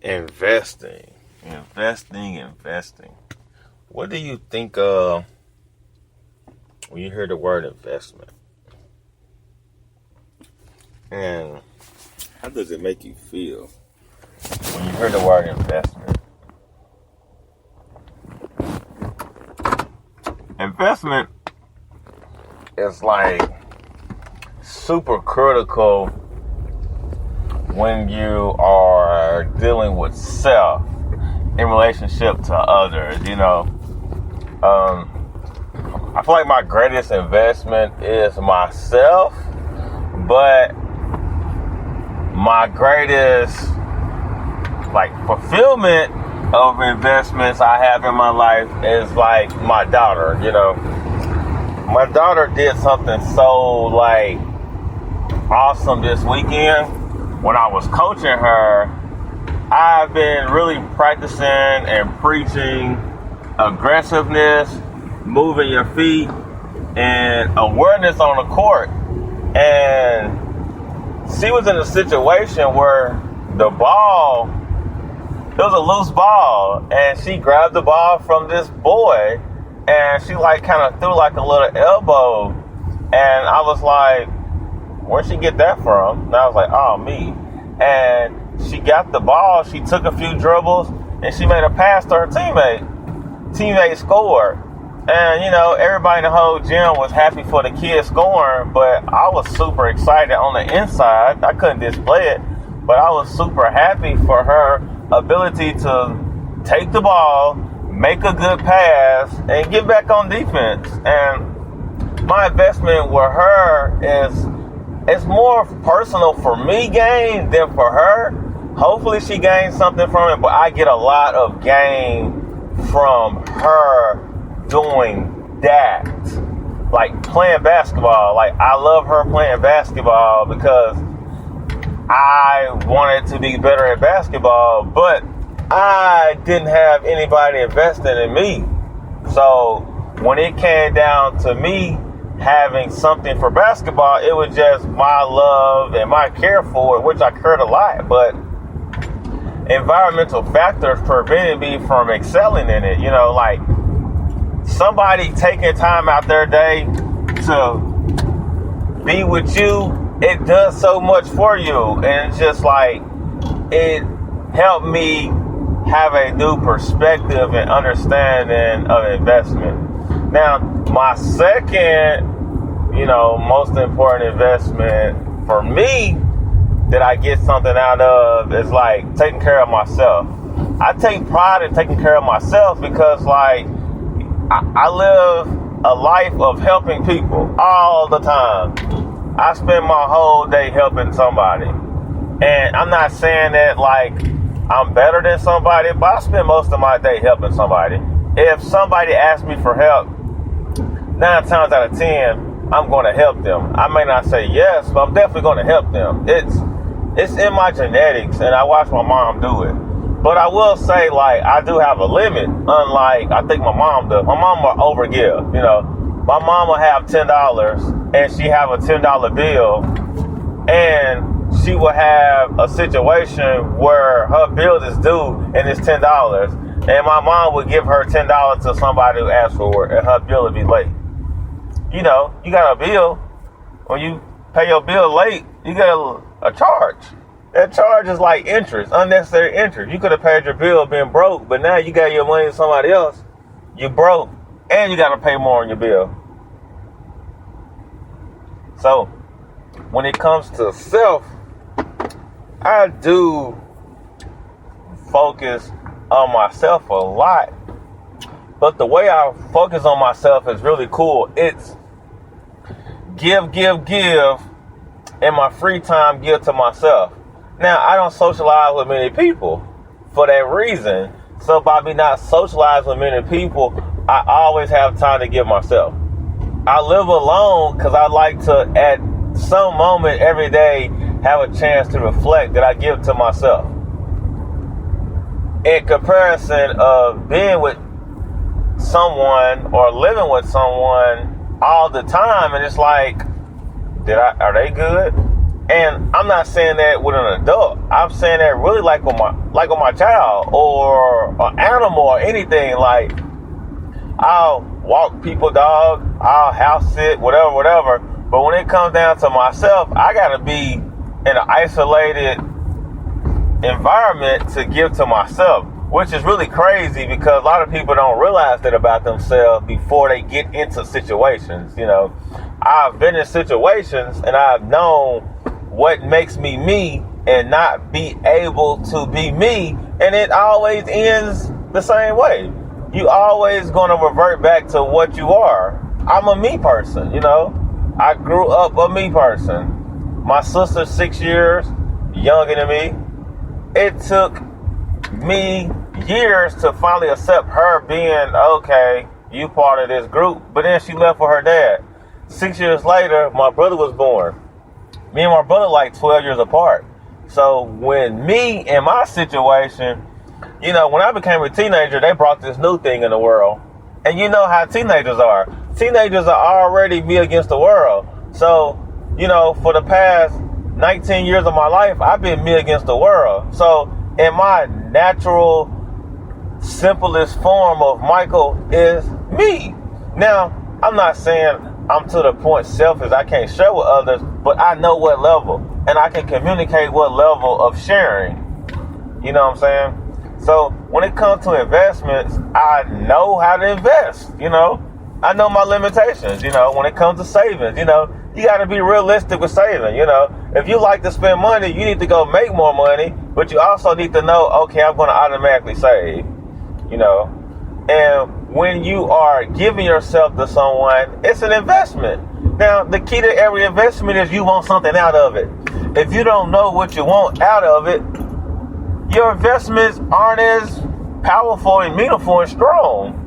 Investing. What do you think of when you hear the word investment? And how does it make you feel when you hear the word investment? Investment is like super critical when you are dealing with self in relationship to others, I feel like my greatest investment is myself, but my greatest fulfillment of investments I have in my life is my daughter. My daughter did something so awesome this weekend. When I was coaching her, I've been really practicing and preaching aggressiveness, moving your feet, and awareness on the court. And she was in a situation where the ball, it was a loose ball, and she grabbed the ball from this boy, and she kind of threw a little elbow, and I was like, where'd she get that from? And I was like, oh, me. And she got the ball, she took a few dribbles, and she made a pass to her teammate. Teammate scored. And, everybody in the whole gym was happy for the kid scoring, but I was super excited on the inside. I couldn't display it, but I was super happy for her ability to take the ball, make a good pass, and get back on defense. And my investment with her is, it's more personal for me gain than for her. Hopefully she gains something from it, but I get a lot of gain from her doing that. Playing basketball. I love her playing basketball because I wanted to be better at basketball, but I didn't have anybody investing in me. So when it came down to me having something for basketball, it was just my love and my care for it, which I cared a lot, but environmental factors prevented me from excelling in it. Somebody taking time out their day to be with you, it does so much for you. And it's just it helped me have a new perspective and understanding of investment. Now, my second, most important investment for me that I get something out of is taking care of myself. I take pride in taking care of myself because I live a life of helping people all the time. I spend my whole day helping somebody. And I'm not saying that I'm better than somebody, but I spend most of my day helping somebody. If somebody asks me for help, 9 times out of 10, I'm going to help them. I may not say yes, but I'm definitely going to help them. It's in my genetics, and I watch my mom do it. But I will say, I do have a limit, unlike I think my mom does. My mom will overgive, My mom will have $10, and she have a $10 bill, and she will have a situation where her bill is due, and it's $10, and my mom would give her $10 to somebody who asked for it, and her bill would be late. You got a bill. When you pay your bill late, you get a charge. That charge is interest, unnecessary interest. You could have paid your bill being broke, but now you got your money to somebody else. You broke, and you got to pay more on your bill. So, when it comes to self, I do focus on myself a lot. But the way I focus on myself is really cool. It's give, in my free time, give to myself. Now, I don't socialize with many people for that reason. So by me not socializing with many people, I always have time to give myself. I live alone because I like to, at some moment every day, have a chance to reflect that I give to myself. In comparison of being with someone or living with someone all the time, and it's are they good? And I'm not saying that with an adult. I'm saying that really like with my child or an animal or anything. Like, I'll walk people dog, I'll house sit, whatever. But when it comes down to myself, I gotta be in an isolated environment to give to myself, which is really crazy because a lot of people don't realize that about themselves before they get into situations. You know, I've been in situations and I've known what makes me me and not be able to be me, and it always ends the same way. You always gonna revert back to what you are. I'm a me person, you know. I grew up a me person. My sister's 6 years younger than me. It took me years to finally accept her being, okay, you part of this group. But then she left with her dad. 6 years later, my brother was born. Me and my brother like 12 years apart. So when me in my situation, you know, when I became a teenager, they brought this new thing in the world. And you know how teenagers are. Teenagers are already me against the world. So, you know, for the past 19 years of my life, I've been me against the world. So in my natural, simplest form of Michael is me. Now, I'm not saying I'm to the point selfish, I can't share with others, but I know what level, and I can communicate what level of sharing. You know what I'm saying? So when it comes to investments, I know how to invest. You know, I know my limitations. You know, when it comes to savings, you know, you got to be realistic with saving. You know, if you like to spend money, you need to go make more money, but you also need to know, okay, I'm going to automatically save. You know, and when you are giving yourself to someone, it's an investment. Now, the key to every investment is you want something out of it. If you don't know what you want out of it, your investments aren't as powerful and meaningful and strong.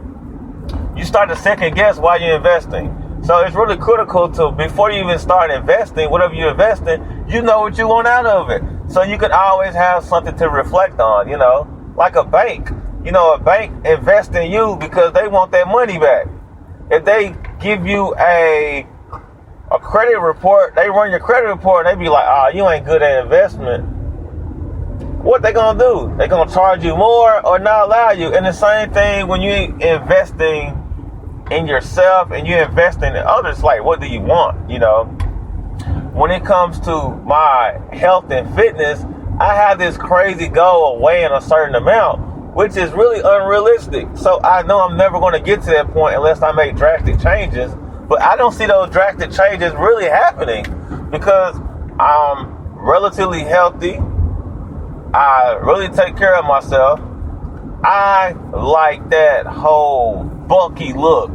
You start to second guess why you're investing. So it's really critical to, before you even start investing, whatever you're investing, you know what you want out of it. So you can always have something to reflect on, you know, like a bank. You know, a bank invests in you because they want their money back. If they give you a credit report, they run your credit report and they be like, oh, you ain't good at investment. What they gonna do? They gonna charge you more or not allow you? And the same thing when you investing in yourself and you're investing in others, like, what do you want? You know, when it comes to my health and fitness, I have this crazy goal of weighing a certain amount, which is really unrealistic. So I know I'm never going to get to that point unless I make drastic changes. But I don't see those drastic changes really happening because I'm relatively healthy. I really take care of myself. I like that whole bulky look.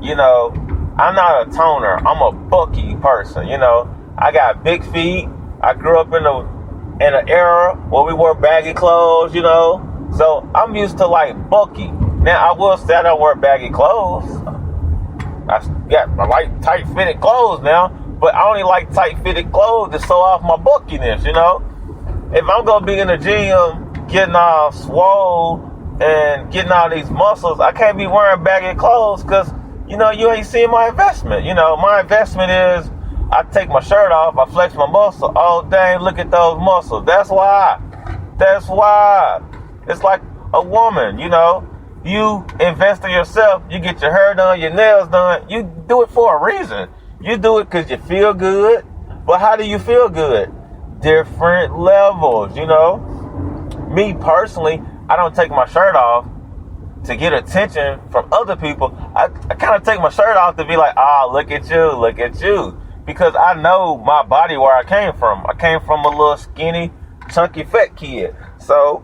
You know, I'm not a toner. I'm a bulky person. You know, I got big feet. I grew up in an era where we wore baggy clothes, you know. So I'm used to like bulky. Now I will say I don't wear baggy clothes. I like tight fitted clothes now, but I only like tight fitted clothes to show off my bulkiness, you know. If I'm gonna be in the gym getting all swole and getting all these muscles, I can't be wearing baggy clothes because, you know, you ain't seeing my investment. You know, my investment is I take my shirt off, I flex my muscle. Oh, dang, look at those muscles. That's why. It's like a woman, you know. You invest in yourself, you get your hair done, your nails done. You do it for a reason. You do it because you feel good. But how do you feel good? Different levels, you know. Me personally, I don't take my shirt off to get attention from other people. I kind of take my shirt off to be like, oh, look at you. Because I know my body where I came from. I came from a little skinny, chunky, fat kid. So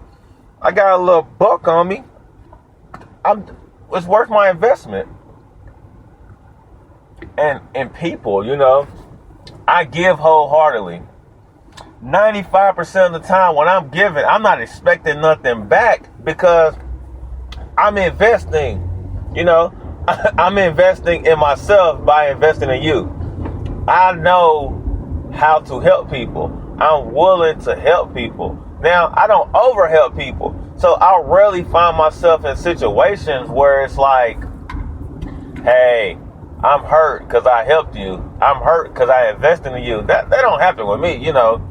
I got a little buck on me. It's worth my investment. And in people, you know, I give wholeheartedly. 95% of the time when I'm giving, I'm not expecting nothing back because I'm investing, you know. I'm investing in myself by investing in you. I know how to help people. I'm willing to help people. Now, I don't overhelp people. So I rarely find myself in situations where it's like, hey, I'm hurt because I helped you. I'm hurt because I invested in you. That don't happen with me, you know.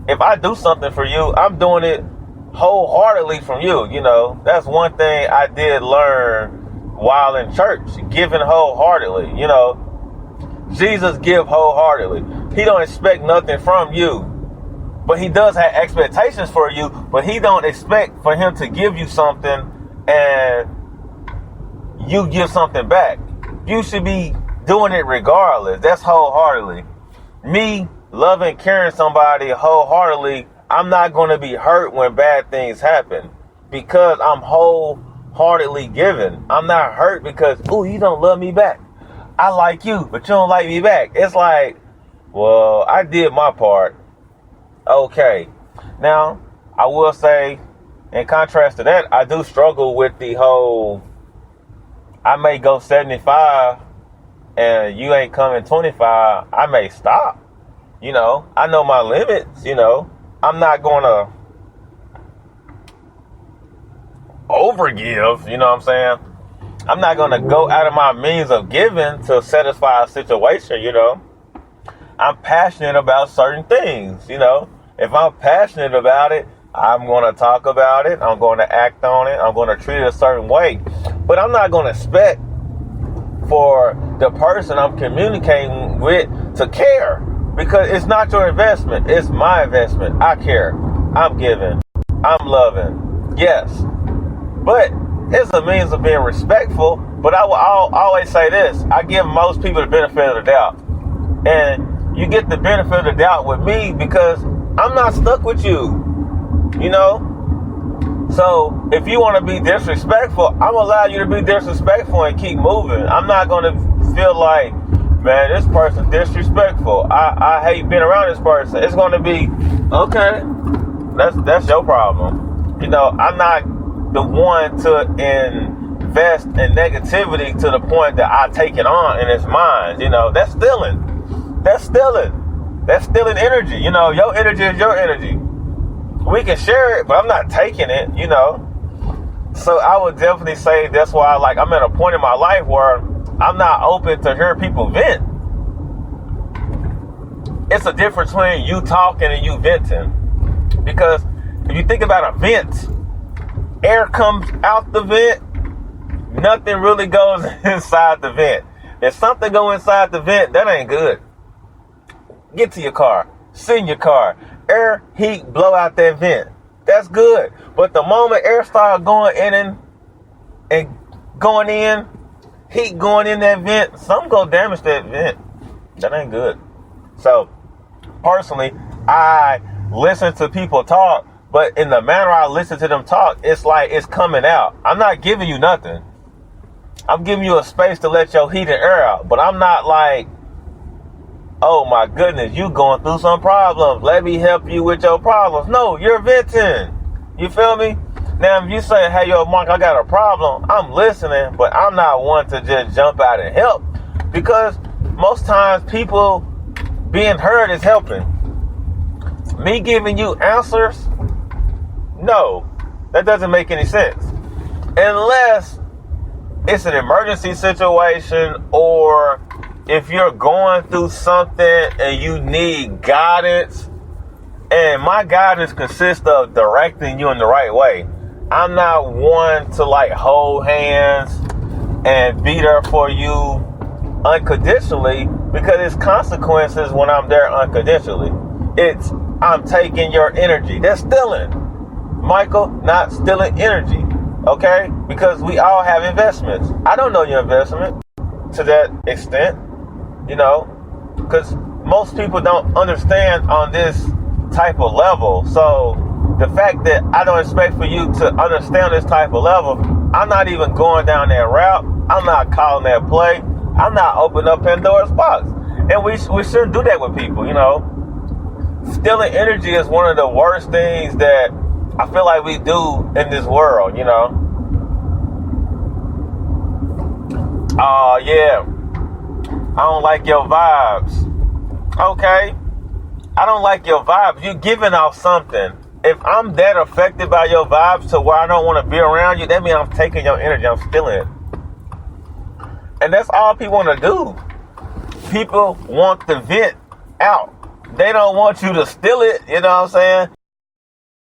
If I do something for you, I'm doing it wholeheartedly from you, you know. That's one thing I did learn while in church, giving wholeheartedly, you know. Jesus give wholeheartedly. He don't expect nothing from you, but he does have expectations for you, but he don't expect for him to give you something and you give something back. You should be doing it regardless. That's wholeheartedly. Me loving, caring somebody wholeheartedly, I'm not going to be hurt when bad things happen because I'm wholeheartedly giving. I'm not hurt because, oh, you don't love me back. I like you, but you don't like me back. It's like, well, I did my part. Okay. Now, I will say, in contrast to that, I do struggle with the whole, I may go 75 and you ain't coming 25. I may stop. You know, I know my limits, you know. I'm not going to overgive, you know what I'm saying? I'm not going to go out of my means of giving to satisfy a situation, you know. I'm passionate about certain things, you know. If I'm passionate about it, I'm going to talk about it. I'm going to act on it. I'm going to treat it a certain way. But I'm not going to expect for the person I'm communicating with to care, because it's not your investment. It's my investment. I care. I'm giving. I'm loving. Yes. But it's a means of being respectful. But I will always say this. I give most people the benefit of the doubt. And you get the benefit of the doubt with me because I'm not stuck with you. You know? So if you want to be disrespectful, I'm going to allow you to be disrespectful and keep moving. I'm not going to feel like, man, this person's disrespectful. I hate being around this person. It's going to be, okay, that's your problem. You know, I'm not the one to invest in negativity to the point that I take it on and it's mine. You know, that's stealing. That's stealing. That's stealing energy. You know, your energy is your energy. We can share it, but I'm not taking it, you know. So I would definitely say that's why I'm at a point in my life where I'm not open to hearing people vent. It's a difference between you talking and you venting. Because if you think about a vent, air comes out the vent, nothing really goes inside the vent. If something goes inside the vent, that ain't good. Get to your car. Sit in your car. Air, heat, blow out that vent. That's good. But the moment air starts going in and going in, heat going in that vent, something gonna damage that vent. That ain't good. So, personally, I listen to people talk, but in the manner I listen to them talk, it's like it's coming out. I'm not giving you nothing. I'm giving you a space to let your heat and air out. But I'm not like, oh my goodness, you going through some problems. Let me help you with your problems. No, you're venting. You feel me? Now, if you say, hey, yo, Mark, I got a problem, I'm listening, but I'm not one to just jump out and help. Because most times people being heard is helping. Me giving you answers, no, that doesn't make any sense. Unless it's an emergency situation, or if you're going through something and you need guidance, and my guidance consists of directing you in the right way. I'm not one to hold hands and be there for you unconditionally, because it's consequences when I'm there unconditionally. I'm taking your energy. That's stealing. Michael, not stealing energy. Okay? Because we all have investments. I don't know your investment to that extent, you know, because most people don't understand on this type of level. So the fact that I don't expect for you to understand this type of level, I'm not even going down that route. I'm not calling that play. I'm not opening up Pandora's box. And we shouldn't do that with people, you know. Stealing energy is one of the worst things that I feel like we do in this world, you know. Oh, yeah. I don't like your vibes. Okay. I don't like your vibes. You're giving off something. If I'm that affected by your vibes to where I don't want to be around you, that means I'm taking your energy. I'm stealing it. And that's all people want to do. People want the vent out. They don't want you to steal it, you know what I'm saying?